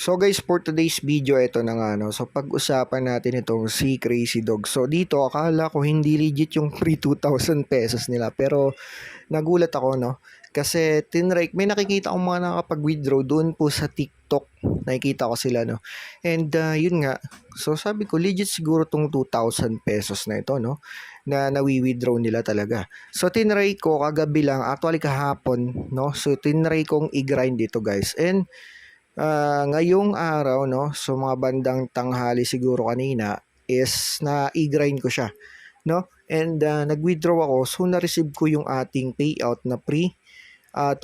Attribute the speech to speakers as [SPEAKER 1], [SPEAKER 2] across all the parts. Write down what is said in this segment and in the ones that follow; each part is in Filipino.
[SPEAKER 1] So guys, for today's video, ito na nga, no? So pag-usapan natin itong si Crazy Dog. So dito, akala ko hindi legit yung free 2,000 pesos nila. Pero nagulat ako, no? Kasi tinrike, may nakikita akong mga nakapag-withdraw doon po sa TikTok. Nakikita ko sila, no? And yun nga, so sabi ko, legit siguro tong 2,000 pesos na ito, no? Na nawi-withdraw nila talaga. So tinry ko kagabi lang, actually kahapon, no? So tinry kong i-grind dito guys. And ngayong araw, no, so mga bandang tanghali siguro kanina is na i-grind ko siya, no? And nag-withdraw ako, so na-receive ko yung ating payout na pre 2,000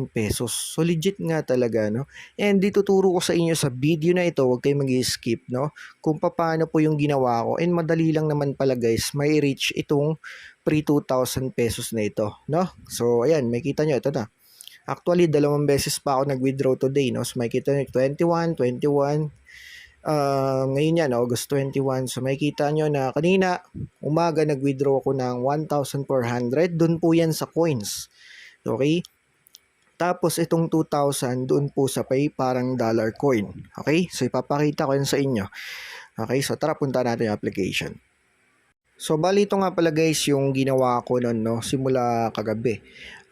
[SPEAKER 1] pesos. So legit nga talaga, no? And dito turo ko sa inyo sa video na ito, huwag kayong mag-skip, no? Kung paano po yung ginawa ko. And madali lang naman pala guys, may reach itong pre 2,000 pesos na ito, no? So ayan, may kita nyo, ito na. Actually, 2 beses pa ako nag-withdraw today, no? So, makikita nyo, 21, 21. Ngayon yan, August 21. So, makikita nyo na kanina, umaga, nag-withdraw ako ng 1,400. Doon po yan sa coins. Okay? Tapos, itong 2,000, doon po sa pay, parang dollar coin. Okay? So, ipapakita ko yan sa inyo. Okay? So, tara, punta natin yung application. So, bali ito nga pala guys yung ginawa ko noon, no? Simula kagabi.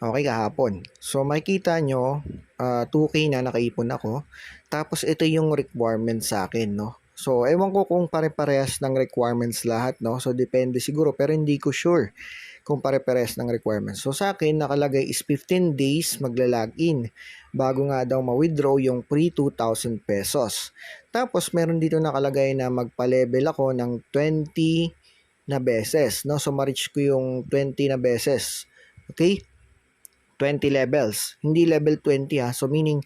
[SPEAKER 1] Okay, kahapon. So, makikita nyo, 2K na nakaipon ako. Tapos, ito yung requirement sa akin, no? So, ewan ko kung pare-parehas ng requirements lahat, no? So, depende siguro, pero hindi ko sure kung pare-parehas ng requirements. So, sa akin, nakalagay is 15 days magla-login bago nga daw ma-withdraw yung pre 2,000 pesos. Tapos, meron dito nakalagay na magpa-level ako ng 20 na beses, no? So, ma-reach ko yung 20 na beses. Okay? 20 levels. Hindi level 20 ha. So, meaning,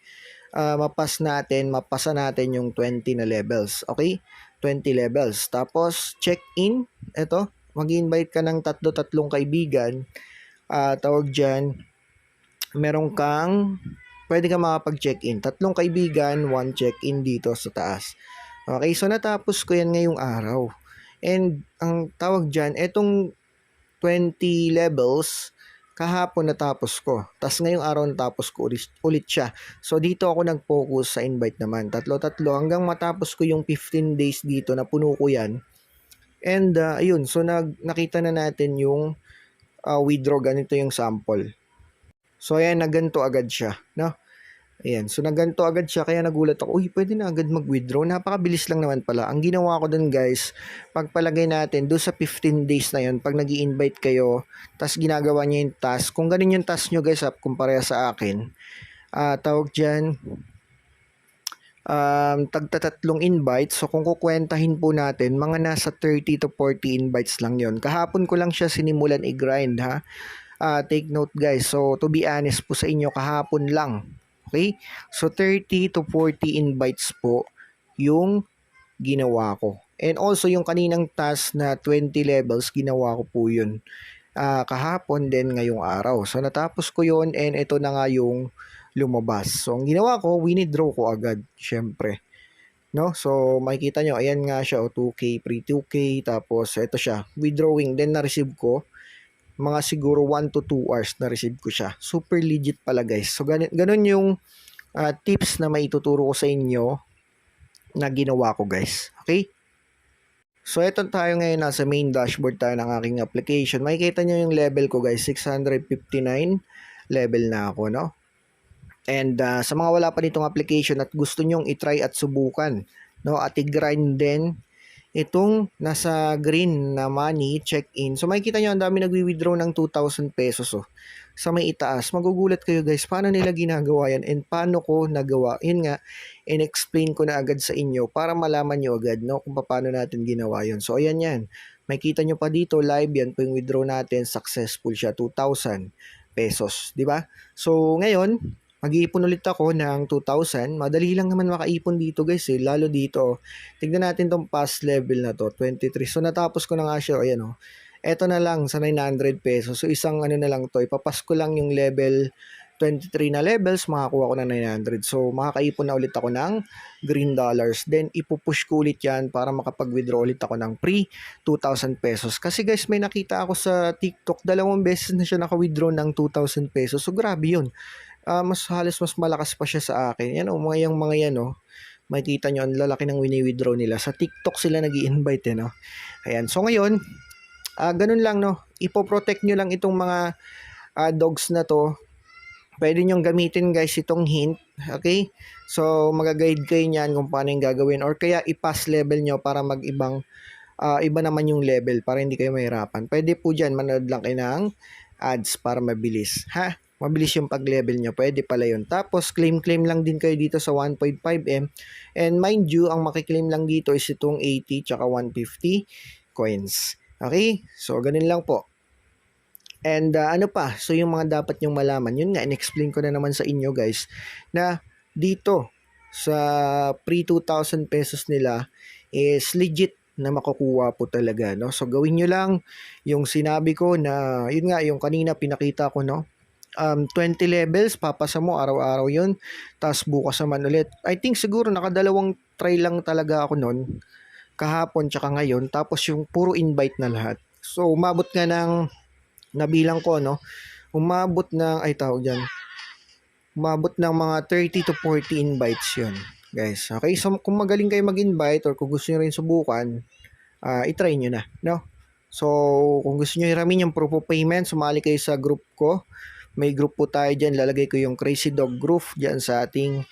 [SPEAKER 1] mapasa natin yung 20 na levels. Okay? 20 levels. Tapos, check-in. Ito, mag-invite ka ng tatlong kaibigan. Tawag dyan, meron kang, pwede ka makapag-check-in. 3 kaibigan, 1 check-in dito sa taas. Okay? So, natapos ko yan ngayong araw. And ang tawag dyan, etong 20 levels, kahapon natapos ko. Tapos ngayong araw natapos ko ulit siya. So dito ako nag-focus sa invite naman. Tatlo hanggang matapos ko yung 15 days dito na puno ko yan. And ayun, so nakita na natin yung withdraw. Ganito yung sample. So ayan, naganto agad siya, no? Ayan, so naganto agad siya kaya nagulat ako, uy, pwede na agad mag-withdraw. Napakabilis lang naman pala. Ang ginawa ko dun guys, pagpalagay natin doon sa 15 days na yun, pag nag-i-invite kayo, tas ginagawa niyo yung task, kung ganun yung task nyo guys, kumpara sa akin, tawag dyan, tagtatatlong invites. So kung kukwentahin po natin, mga nasa 30 to 40 invites lang yon. Kahapon ko lang siya sinimulan i-grind ha. Take note guys, so to be honest po sa inyo, kahapon lang. Okay? So, 30 to 40 invites po yung ginawa ko. And also, yung kaninang task na 20 levels, ginawa ko po yun. Kahapon din ngayong araw. So, natapos ko yun and ito na nga yung lumabas. So, ang ginawa ko, winidraw ko agad. Syempre. No? So, makikita nyo, ayan nga siya, 2K, pre 2K, tapos ito siya, withdrawing. Then, na-receive ko mga siguro 1 to 2 hours na receive ko siya. Super legit pala guys. So ganun yung tips na maituturo ko sa inyo na ginawa ko guys. Okay? So eto tayo ngayon, nasa main dashboard tayo ng aking application. Makikita nyo yung level ko guys, 659 level na ako, no? And sa mga wala pa nitong application at gusto nyong itry at subukan, no? At i-grind din itong nasa green na money, check-in. So makikita nyo, ang dami nagwi-withdraw ng 2,000 pesos. Oh. Sa may itaas, magugulat kayo guys, paano nila ginagawa yan and paano ko nagawa. Yun nga, in-explain ko na agad sa inyo para malaman nyo agad, no, kung paano natin ginawa yun. So ayan yan, makikita nyo pa dito, live yan po yung withdraw natin, successful siya, 2,000 pesos. Diba? So ngayon, mag-iipon ulit ako ng 2,000. Madali lang naman makaipon dito guys eh. Lalo dito. Tignan natin tong past level na to. 23. So natapos ko na nga siya. Ayan o. Eto na lang sa 900 pesos. So isang ano na lang to. Ipapas ko lang yung level 23 na levels. Makakuha ko ng 900. So makakaipon na ulit ako ng green dollars. Then ipupush ko ulit yan para makapag-withdraw ulit ako ng pre 2,000 pesos. Kasi guys, may nakita ako sa TikTok. 2 beses na siya naka-withdraw ng 2,000 pesos. So grabe yun. Halos mas malakas pa siya sa akin. Yan o, mga yan o. makikita nyo, ang lalaki ng wini-withdraw nila. Sa TikTok sila nag-i-invite, no? Ayan. So, ngayon, ganun lang, no? Ipoprotect nyo lang itong mga dogs na to. Pwede nyong gamitin, guys, itong hint. Okay? So, mag-guide kayo niyan kung paano yung gagawin. Or kaya, i-pass level nyo para mag-ibang iba naman yung level para hindi kayo mahirapan. Pwede po dyan, manood lang kayo ng ads para mabilis. Ha? Mabilis yung pag-level nyo. Pwede pala yun. Tapos, claim lang din kayo dito sa 1.5M. And mind you, ang makiklaim lang dito is itong 80 tsaka 150 coins. Okay? So, ganun lang po. And ano pa? So, yung mga dapat nyong malaman, yun nga, in-explain ko na naman sa inyo, guys, na dito, sa pre-2,000 pesos nila, is legit na makukuha po talaga, no? So, gawin nyo lang yung sinabi ko na, yun nga, yung kanina pinakita ko, no? 20 levels, papasa mo, araw-araw yun. Tapos bukas naman ulit. I think siguro nakadalawang try lang talaga ako nun, kahapon tsaka ngayon. Tapos yung puro invite na lahat. So, umabot nga ng, nabilang ko, no? Umabot ng, umabot ng mga 30 to 40 invites yun, guys. Okay, so kung magaling kayo mag-invite or kung gusto nyo rin subukan, itry nyo na, no? So, kung gusto nyo hiramin yung proof of payment, sumali kayo sa group ko. May group po tayo dyan. Lalagay ko yung Crazy Dog Group dyan sa ating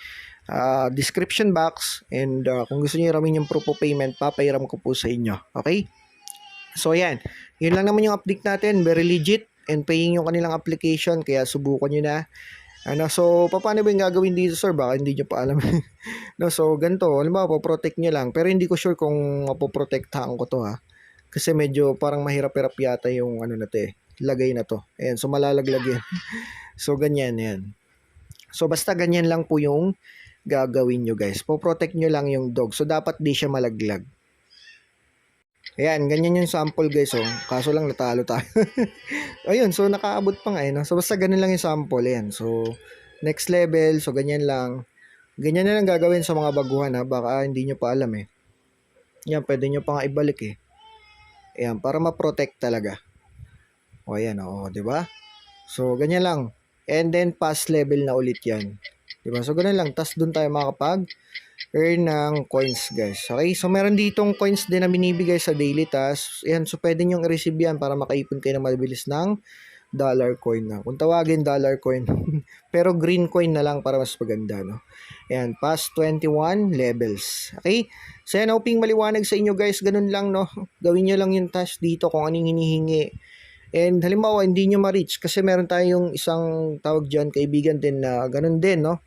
[SPEAKER 1] description box. And kung gusto nyo hiramin yung proof of payment, papahiram ko po sa inyo. Okay? So, yan. Yun lang naman yung update natin. Very legit and paying yung kanilang application. Kaya subukan nyo na. So, paano ba yung gagawin dito, sir? Baka hindi nyo pa alam. No, so, ganito. Alam ba, po-protect nyo lang. Pero hindi ko sure kung mapoprotektahan ko to, ha. Kasi medyo parang mahirap-hirap yata yung ano na to, lagay na to. Ayan, so malalaglag yan. So, ganyan, yan. So, basta ganyan lang po yung gagawin nyo, guys. Po-protect nyo lang yung dog. So, dapat di siya malaglag. Ayan, ganyan yung sample, guys, oh. Kaso lang natalo tayo. Ayun, so nakaabot pa nga, no? So, basta ganun lang yung sample, ayan. So, next level, so ganyan lang. Ganyan na lang gagawin sa mga baguhan, ha? Baka hindi nyo pa alam, eh. Yan, pwede nyo pa nga ibalik, eh. Ayan, para ma-protect talaga. O, ayan, o, diba? So, ganyan lang. And then, pass level na ulit yan. Diba? So, ganun lang. Tapos, dun tayo makakapag-earn ng coins, guys. Okay? So, meron ditong coins din na binibigay sa daily task. Ayan, so, pwede nyong i-receive yan para makaipon kayo ng mabilis ng dollar coin na. Kung tawagin, dollar coin. Pero, green coin na lang para mas maganda, no? Ayan, past 21 levels. Okay? So, yan, hoping maliwanag sa inyo, guys. Ganun lang, no? Gawin nyo lang yung task dito kung anong hinihingi. And halimbawa, hindi nyo ma-reach kasi meron tayong isang tawag dyan, kaibigan din na ganun din, no?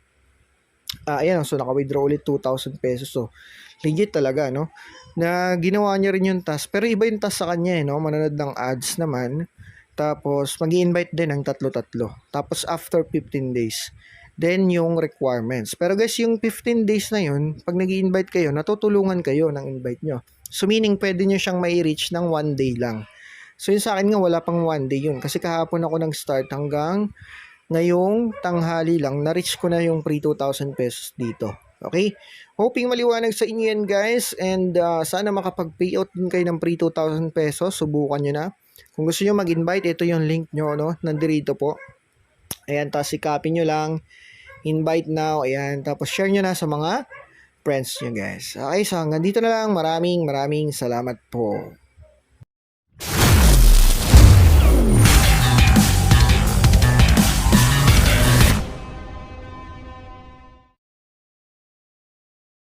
[SPEAKER 1] Ayan, so naka-withdraw ulit 2,000 pesos. So, legit talaga, no? Na ginawa niya rin yung task. Pero iba yung task sa kanya, no? Manonood ng ads naman. Tapos, mag-i-invite din ng tatlo-tatlo. Tapos, after 15 days. Then, yung requirements. Pero guys, yung 15 days na yun, pag nag-i-invite kayo, natutulungan kayo ng invite nyo. So, meaning, pwede nyo siyang mai-reach ng 1 day lang. So, yun sa akin nga, wala pang 1 day yun. Kasi kahapon ako nag-start hanggang ngayong tanghali lang, na-reach ko na yung pre 2,000 pesos dito. Okay? Hoping maliwanag sa inyo yan, guys. And sana makapag-payout din kayo ng pre 2,000 pesos. Subukan nyo na. Kung gusto nyo mag-invite, ito yung link nyo, no? Nandirito po. Ayan, tapos i-copy nyo lang. Invite now. Ayan, tapos share nyo na sa mga friends nyo, guys. Okay, so hanggang dito na lang. Maraming salamat po.